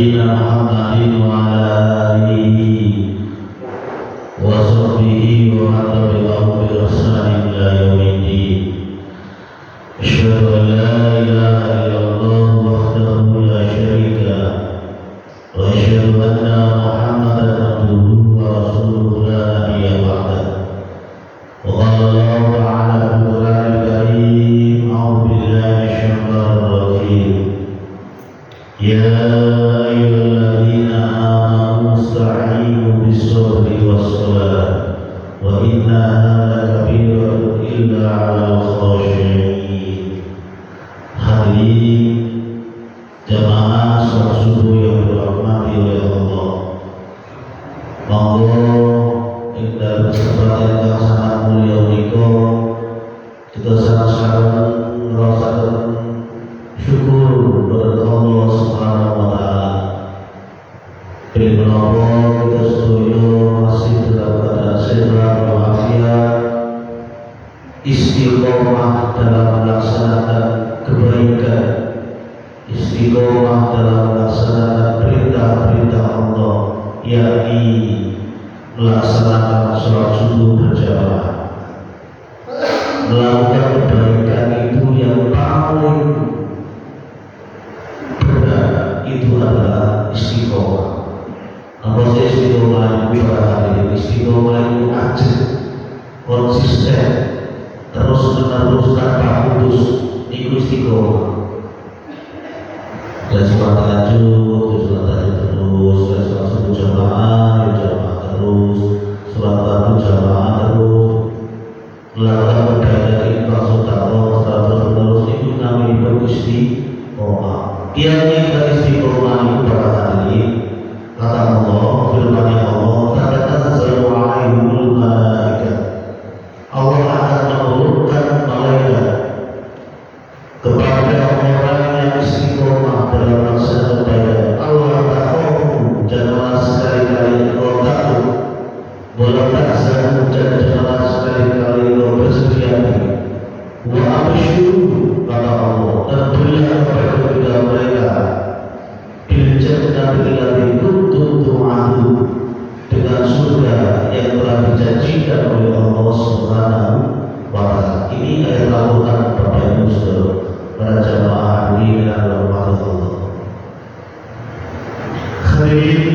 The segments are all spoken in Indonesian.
نبينا محمد وعلى آله وصحبه ومن تبعهم بإحسان إلى يوم الدين. أشهد أن لا إله إلا الله وحده لا شريك له وأشهد أن محمدا عبده ورسوله لا نبي بعده. وقال الله تعالى في القرآن الكريم: أعوذ بالله من الشيطان الرجيم. يا أيها الذين آمنوا استعينوا بالصبر والصلاة وإنها لكبيرة إلا على الخاشعين. Hadirin jamaah salat subuh yang dirahmati oleh Allah, monggo ing dalem kesempatan yang sangat mulia menika kita sama-sama ngrasakaken syukur kepada Allah Subhanahu wa taala. Menawa kita sedaya masih dalam keadaan sehat walafiat, istiqomah dalam melaksanakan kebaikan, istiqomah dalam melaksanakan perintah-perintah Allah, yakni melaksanakan sholat subuh berjamaah. Melakukan kebaikan itu yang paling berat itu adalah istiqomah. Apa sih istiqomah itu? Istiqomah itu ajak, konsisten, terus menerus tanpa putus. Itu istiqomah. Dan sholat tahajud, terus, sholat subuh jamaah terus, sholat fardu jamaah terus, melakukan beribadah infak sedekah terus itu namanya istiqomah. Tiada istiqomah itu para hadirin, kata Allah, firman Allah, tatanazzalu alaihimul malaikah. Allah akan menurunkan malaikat kepada orang yang istiqomah dalam melaksanakan ibadah. Allah takhafu, janganlah sekali-kali engkau takut, walau tahzanu, dan janganlah sekali-kali engkau bersedih hati. Wa abshiru, kata Allah, dan berilah kepada mereka bil jannati allati kuntum tu'adu, dengan surga yang telah dijanjikan oleh Allah Subhanahu wa taala. Ini ayat Al-Qur'an Bapak Ibu Saudara, para jamaah hadirin yang dirahmati Allah. Hadirin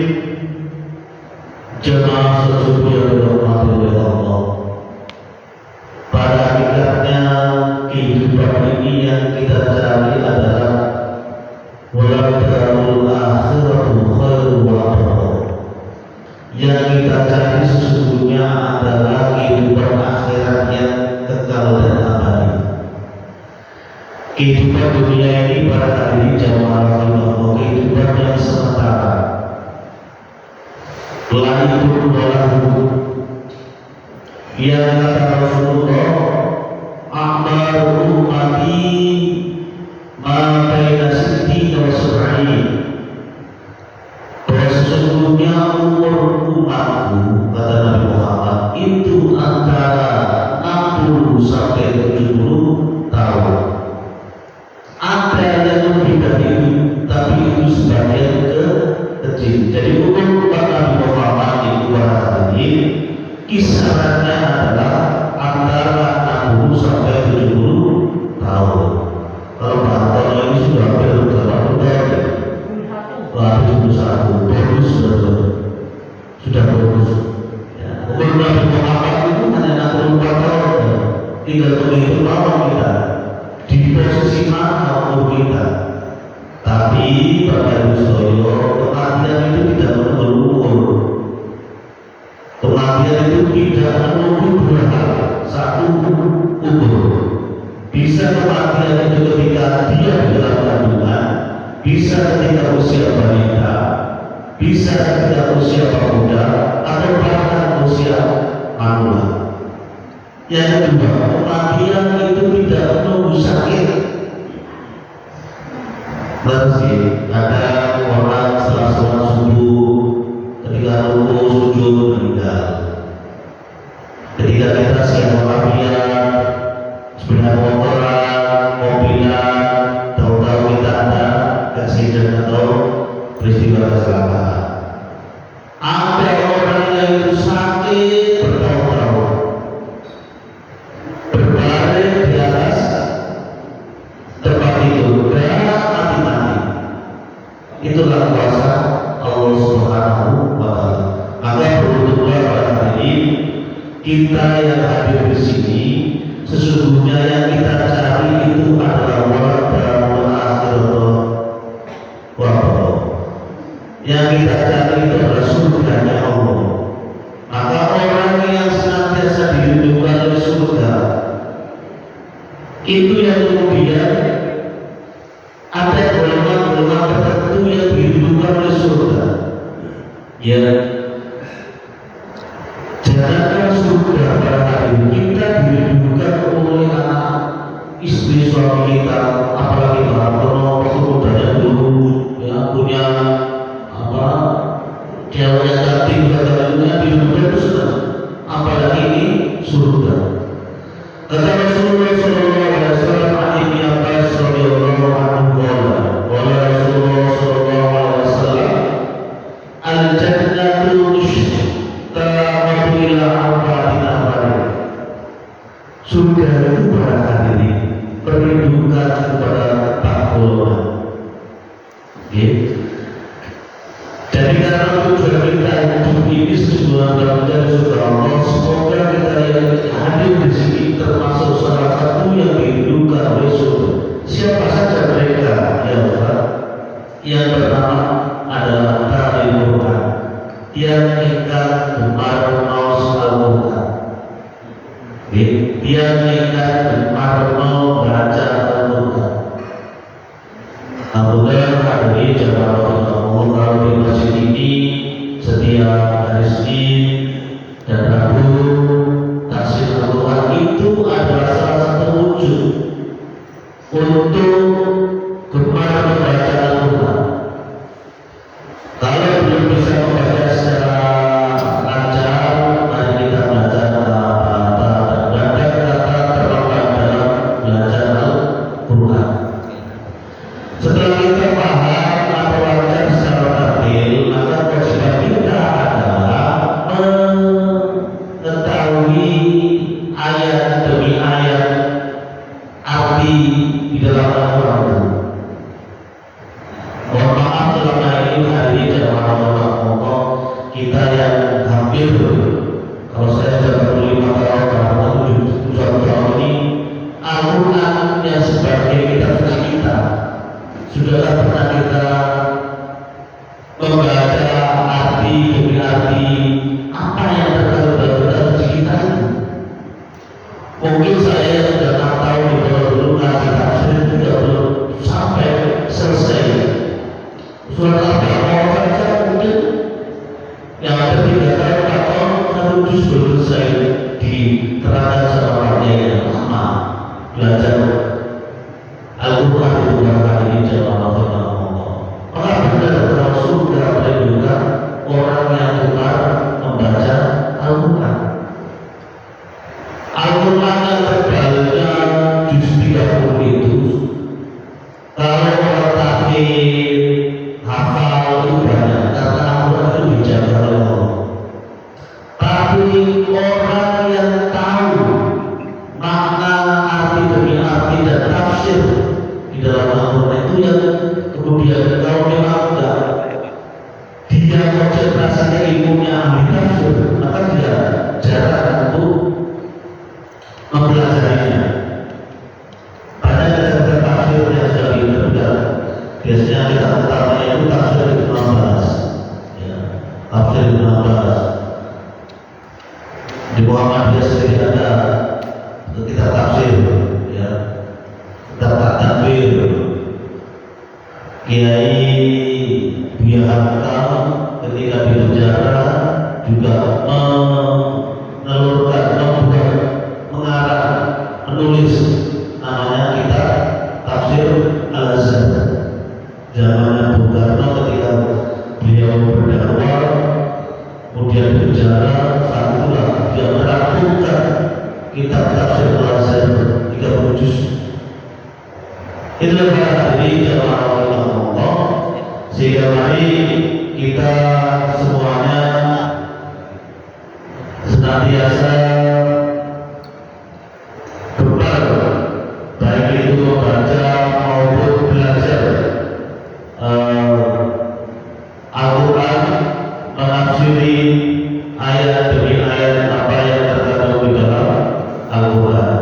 jamaah subuh yang dirahmati oleh Allah, pada hakikatnya kehidupan ini yang kita cari adalah waladdarul akhiratu khairu wa abqa. Yang kita cari sesungguhnya adalah kehidupan akhirat yang kekal dan abadi. Kehidupan dunia ini para hadirin jamaah Allah, kehidupan yang sementara. Lahirun walahu, yang kata Rasulullah, amaru ummati ma baina sittina wa sab'in. Bahwa sesungguhnya umur umatku, kata Nabi Muhammad, itu antara 60 sampai 70 tahun. Ada yang lebih dari itu, tapi itu sebagian kecil. Jadi umur umat Nabi Muhammad itu para hadirin kisarannya adalah antara 60 sampai 70 tahun. Kalau bahasanya ini sudah hampir berapa tahun? Baru 71, bagus sudah bagus. Ya, umur Nabi Muhammad itu hanya 64 tahun. Tinggal menghitung lama kita di posisi mana umur kita. Tapi Bapak Ibu Soyo, kematian itu tidak menunggu umur. Kematian itu tidak menunggu dua hal. Satu, umur. Bisa kematian itu ketika dia di dalam kandungan, bisa ketika usia balita, bisa ketika usia pemuda, atau bahkan usia manula. Yang kedua, kematian itu tidak menunggu sakit. Masih ada orang setelah sholat subuh, ketika rukuk sujud meninggal. Ketika kita siap walafiat, sepeda motoran, mobilan, tahu-tahu kita ada accident atau peristiwa kecelakaan. Ada orang yang itu sakit bertahun-tahun, berbaring di atas tempat tidur, mati-mati. Itulah kuasa Allah Subhanahu wa Ta'ala. Maka beruntunglah pada hari ini kita yang hadir di sini, sesungguhnya yang kita cari itu adalah wal akhirah wa yang kita cari itu adalah surganya Allah. Maka orang yang senantiasa dirindukan oleh surga itu yang kemudian ada golongan-golongan tertentu yang dirindukan oleh surga. Ya, jangankan surga pada hari kita dirindukan oleh anak istri suami kita, apalagi para pemuda dulu yang punya cewek yang cantik katanya dirindukan itu sudah, apalagi ini surga. Kata Rasulullah Sallallahu Alaihi Wasallam, Ibnu Abbas radhiyallahu anhu qala Rasulullah Sallallahu Alaihi Wasallam, al-jannatu mushtaqatu ila arba'in amrin. Surga itu pada hari ini perlindungan kepada empat golongan. Jadi karena tujuan kita hidup ini sesungguhnya menjadi surga Allah, semoga kita yang hadir di sini termasuk salah satu yang dirindukan oleh surga. Siapa saja mereka? Ya Ustaz. Yang pertama adalah ta'lim Quran, yang ingkar gemar mau Al-Quran, yang ingkar gemar mau baca Al-Quran. Alhamdulillah hadiri jamaah Allah, kalau di masjid ini setiap hari Senin dan Rabu tafsir Al-Quran itu adalah salah satu wujud untuk gemar membaca Al-Quran. Kalau belum bisa membaca secara lancar, mari kita belajar kata-kata dan kata terlambat dalam belajar Al-Quran. Setelah kita paham atau lancar secara tampil, maka kewajiban kita adalah mengetahui ayat demi ayat arti di dalam Al-Quran itu. Mohon maaf selama ini hari ini jamaah Allah, kita yang hampir, kalau saya sudah 5 tahun atau 7 tahun ini, Al-Quran yang sebagai kitab suci kita, sudahlah pernah kita membaca arti demi arti apa yang terkandung dalam kitab suci kita itu. Mungkin saya sudah 6 tahun di bawah dulu ngaji tafsir juga belum sampai selesai. Surat Al-Baqarah saja mungkin yang ada 3 tahun 4 tahun satu juz belum selesai diterangkan sama orangnya yang lama belajar Al-Quran itu kali ini jamaah Allah. Maka benar dalam surga perlindungan orang yang gemar membaca Al-Quran. Al-Quran yang terbaliknya juz 30 itu, kalau orang tahfidz hafal itu banyak karena Al-Quran itu dijaga oleh Allah. Tapi orang yang tahu makna arti demi arti dan tafsir di dalam Al-Quran itu yang kemudian kalau memang enggak dia konsentrasinya ilmunya ahli tafsir, maka dia jarang untuk mempelajarinya. Banyak ada tafsir yang sudah diterbitan, biasanya kita utamanya itu tafsir Ibnu Abbas, ya, tafsir Ibnu Abbas. Di Muhammadiyah sendiri ada kita tafsir, ya, dapat takbir. Kiai Buya Hamka ketika di penjara juga menelurkan, membuat, mengarang, menulis namanya kitab tafsir Al-Azhar. Zamannya Bung Karno ketika beliau berdakwah kemudian di penjara, saat itulah dia merampungkan kitab tafsir Al-Azhar 30 juz. Itulah para hadirin jamaah Allah, Sehingga mari kita semuanya senantiasa gemar, baik itu membaca maupun belajar Al-Quran, menafsiri ayat demi ayat apa yang terkandung di dalam Al-Quran.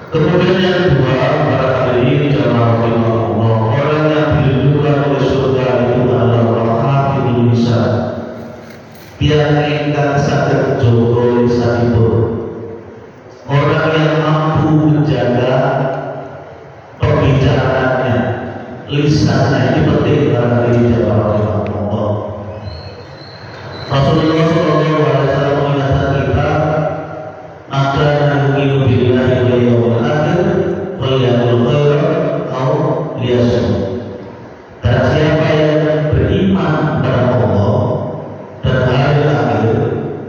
Kemudian yang kedua, para hadirin jamaah rahimahullah, orang yang dirindukan oleh surga itu adalah orang hafidul lisan. Tiang ingkang saged jaga lisanipun. Orang yang mampu menjaga pembicaraannya, lisannya, ini penting para hadirin jamaah rahimahullah. Rasulullah SAW mengingatkan kita, maka yu'minu billahi wal yawmil akhir falyaqul khairan aw liyasmut. Dan siapa yang beriman kepada Allah dan hari akhir,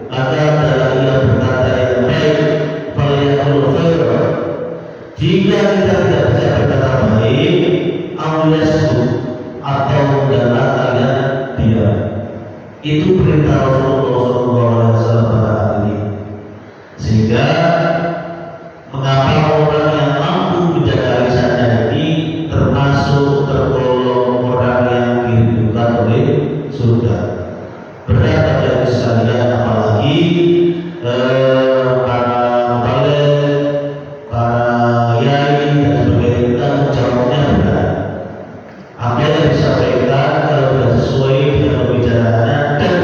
maka adalah ia berkata yang baik, falyaqul khairan. Jika kita tidak bisa berkata baik, aw liyasmut, atau hendaklah kalian diam. Itu perintah Rasulullah SAW pada hari ini. Sehingga mengapa orang yang mampu menjaga lisannya ini termasuk tergolong orang yang dirindukan oleh surga. Berat pada sekalian, apalagi para mubalik, para yai dan sebagainya, tanggung jawabnya berat. Apa yang disampaikan kalau tidak sesuai dengan pembicaraannya dan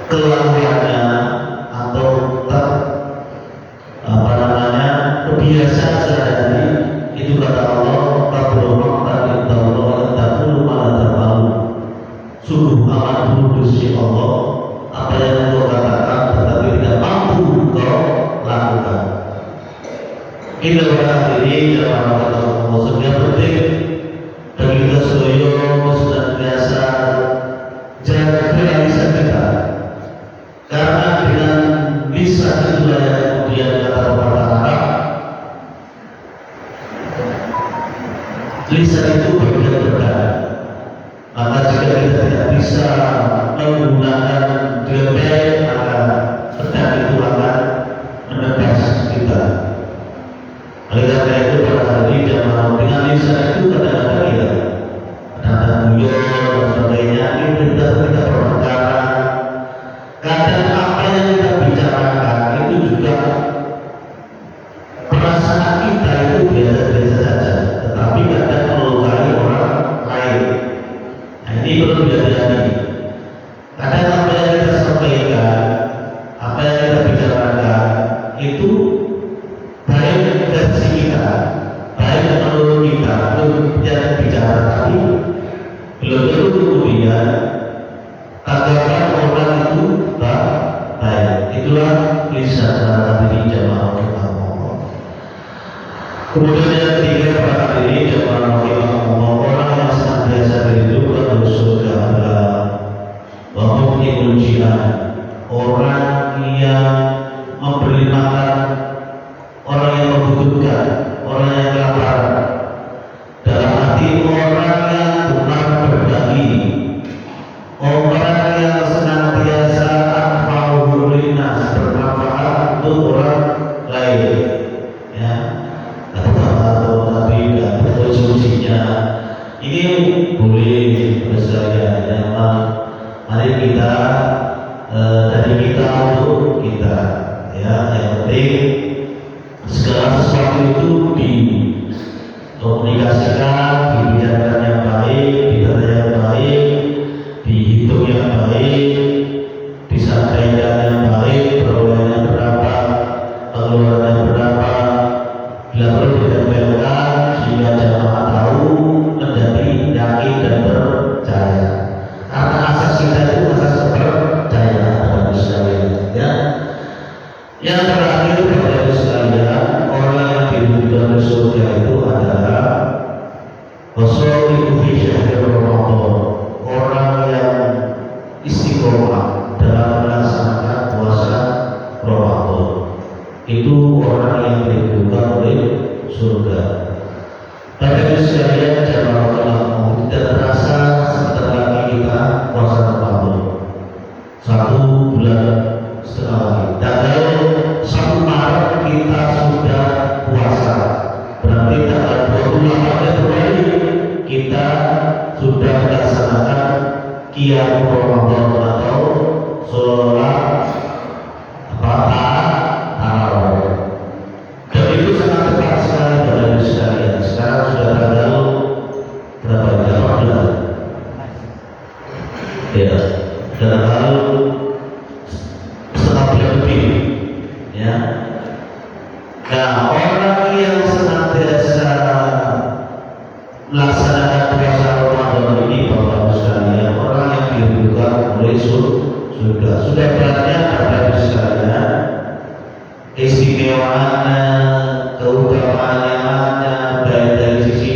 kelakuannya atau kebiasaan sehari-hari, itu kata Allah, sungguh amat buruk di Allah apa yang engkau katakan tetapi tidak mampu engkau lakukan. Ini adalah diri jamaah Allah, sebenarnya penting bagi kita semuanya senantiasa jaga lisan kita, karena dengan lisan itulah yang kemudian kata pepatah Arab, lisan itu bagian berat. Maka jika kita tidak bisa menggunakan dengan baik, maka pedang itu akan menebas kita. Oleh karena itu pada hari ini jamaah, dengan lisan itu kadang-kadang ya, kadang-kadang guyon dan sebagainya, ini kita berbicara. Kadang apa yang kita bicarakan itu juga perasaan kita itu biasa-biasa saja, tetapi kadang melukai orang lain. Nah, ini perlu dihati-hati. Kadang apa yang kita sampaikan, apa yang kita bicarakan itu baik versi kita, baik menurut kita, belum yang bicara, tapi belum tentu kemudian tanggapan orang itu baik. Itulah lisan para hadirin jamaah rahimahullah. Kemudian yang ketiga para hadirin jamaah rahimahullah, orang yang senantiasa dirindukan oleh surga adalah wahumul jihad, orang yang memberi makan orang yang membutuhkan, orang yang lapar. Dalam hati orang yang gemar berbagi, orang yang senantiasa anfa'uhu linnas, bermanfaat untuk orang lain. Ya, atau Nabi dan solusinya ini boleh bersedia. Mari kita dari kita untuk kita. Ya, yang penting segala sesuatu itu dikomunikasikan, dibicarakan yang baik, ditata yang baik, dihitung yang baik, disampaikan yang baik, perolehannya berapa, pengeluarannya berapa, bila perlu ditempelkan sehingga jamaah tahu, menjadi yakin dan percaya. Karena asas kita itu asas percaya pada sekalian. Ya. Yang terakhir pada sekalian, orang yang dirindukan oleh surga itu adalah wasolihu fi syahri Ramadan, orang yang istiqomah dalam melaksanakan puasa Ramadan. Itu orang yang dirindukan oleh surga. Pada sekalian jamaah tidak terasa sebentar lagi kita puasa Ramadan. 1,5 bulan lagi. Tanggal 1 Maret kita sudah puasa. Berarti tanggal 28 Februari kita sudah melaksanakan Qiyam Ramadan atau sholat tarawih. Dan itu sangat tepat sekali Bapak Ibu sekalian. Sekarang sudah tanggal berapa? 18. Ya, tanggal setengah bulan lebih. Ya. Nah, orang yang senantiasa melaksanakan puasa Ramadan ini Bapak Ibu sekalian, orang yang diridhoi oleh surga. Sudah beratnya Bapak Ibu sekalian, keistimewaannya, keutamaannya, baik dari sisi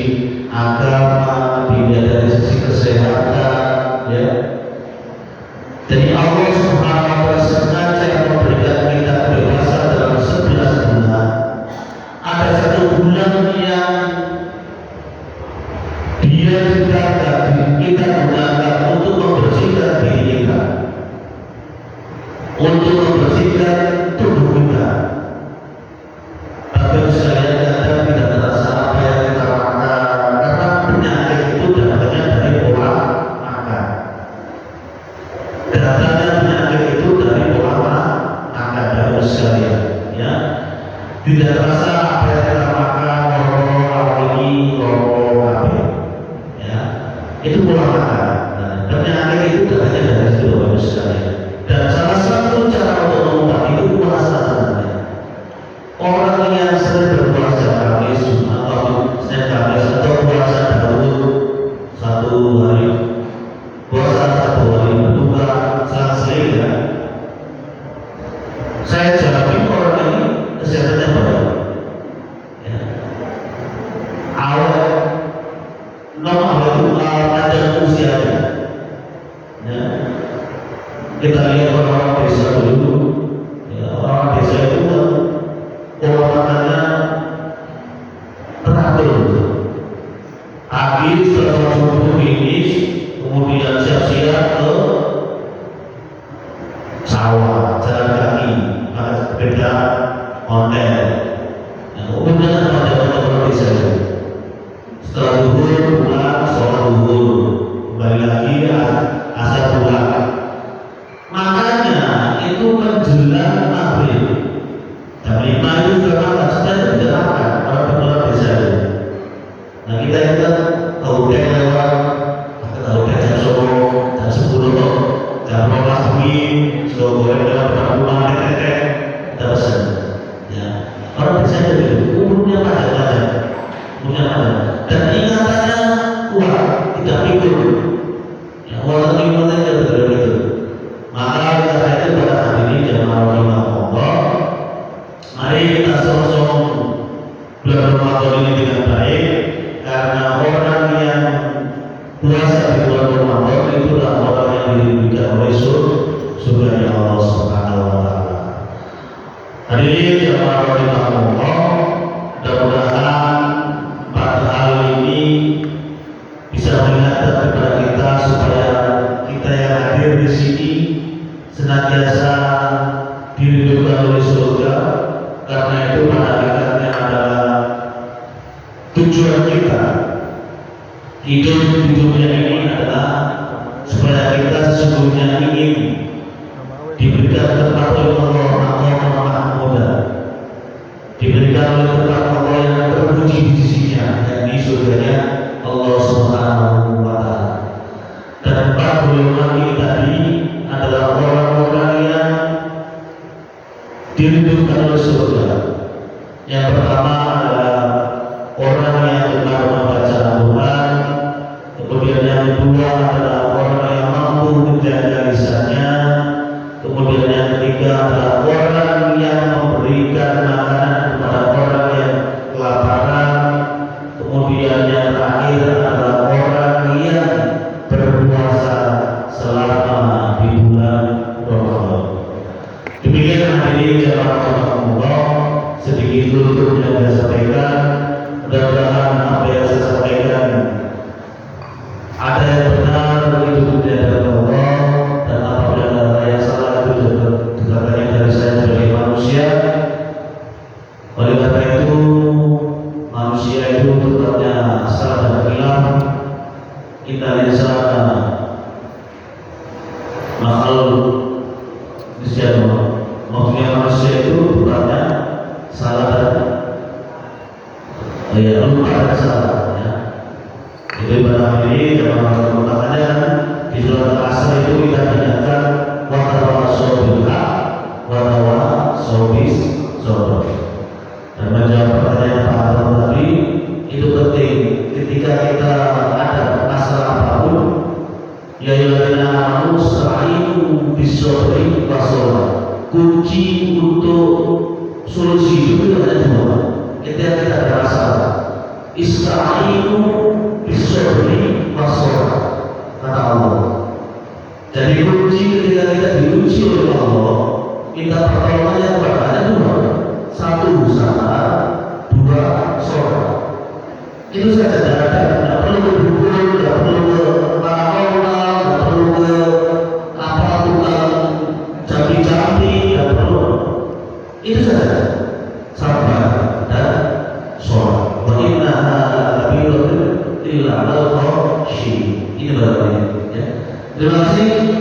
agama, dilihat dari sisi kesehatan, ya. Jadi Allah Subhanahu wa Ta'ala sengaja memberikan kita kebebasan dalam 11 bulan. Ada satu bulan yang dia kita gunakan untuk membersihkan diri kita, untuk membersihkan tubuh kita. Tapi sekalian kadang tidak terasa apa yang kita makan, karena penyakit itu datangnya dari pola makan. Datangnya penyakit itu dari pola makan, Bapak sekalian, ya. Tidak terasa apa yang kita makan, rokok awal ini, rokok apa, ya. Itu pola makan. Nah, penyakit itu datangnya dari situ, Bapak sekalian. Dan salah satu cara untuk mengobati itu puasa. Orang yang sering berpuasa Kamis atau Senin Kamis atau puasa Daud 1 hari, puasa 1 hari berbuka selang-seling, ya. Saya jamin orang ini kesehatannya baik, ya. Awal itu panjang usianya, ya. Kita lihat orang desa dulu, ya, orang desa itu kan pola makannya teratur. Pagi setelah subuh finish, kemudian siap-siap ke sawah, jalan kaki, pakai sepeda ontel. Nah, umumnya pada orang desa itu. Setelah zuhur pulang, sholat zuhur, kembali lagi asar pulang. Makanya itu menjelang maghrib jam 5 itu sudah makan, sudah tidak makan orang desa itu. Nah, kita itu kan tahudah lewat, tahudah jam 10, jam 10, jam 12 pagi, sudah goreng lewat pulang tetek, kita pesan. Ya, orang desa itu umurnya panjang, dan ingatannya kuat, tidak pikir. Ya, walaupun ingatannya tidak begitu. Maka karena itu pada hari ini jemaah rahimahullah, mari kita sosong bulan Ramadan ini dengan baik, karena orang yang puasa di bulan Ramadan itu adalah orang yang diridhoi oleh surga Allah Subhanahu wa Ta'ala. Hari ini jemaah rahimahullah, mudah-mudahan pada hal ini bisa mengingatkan kepada kita supaya kita yang hadir di sini senantiasa diridhoi oleh surga, karena itu pada hakikatnya adalah tujuan kita hidup di dunia ini adalah supaya kita sesungguhnya ingin diberikan tempat oleh Allah Mahmuda, diberikan oleh tempat Allah yang terpuji di sisinya, yakni surganya Allah Subhanahu wa Ta'ala. Dan empat golongan ini tadi adalah orang-orang yang diridhoi oleh surga. Yang pertama adalah orang yang gemar membaca Al-Quran. Kemudian yang kedua adalah orang yang mampu menjaga lisannya. Kemudian yang ketiga adalah orang yang memberikan makanan kepada orang yang kelaparan. Kemudian yang terakhir adalah orang yang berpuasa selama di bulan Ramadan. Demikian hadirin jemaah Allah. babnya salah dan hilang. Inna linsana makhluk maksudnya manusia itu bukannya salah dan lupa dan salah ya. Itu ibadah ini dalam mengatakannya di surat Al-Asr itu kita diingatkan watawa sobilha watawa sobis sobr. Dan menjawab pertanyaan Pak Adam tadi itu penting ketika kita ada masalah apapun. Ya ayyuhalladzina amanu ista'inu bis-sabri was-salah. Kunci untuk solusi itu hanya dua. Ketika kita ada masalah, ista'inu bis-sabri was-salah, kata Allah. Jadi kunci ketika kita diuji oleh Allah, minta pertolongannya kepada dua. Satu sabar, dua sholat. Itu saja, tidak perlu berdukun, tidak perlu ke paranormal, tidak perlu ke apa tukang jampi-jampi, tidak perlu. Itu saja, sabar dan sholat. Wa innaha lakabiratun illa al-khashiyin. Ini berarti ya. Terima kasih.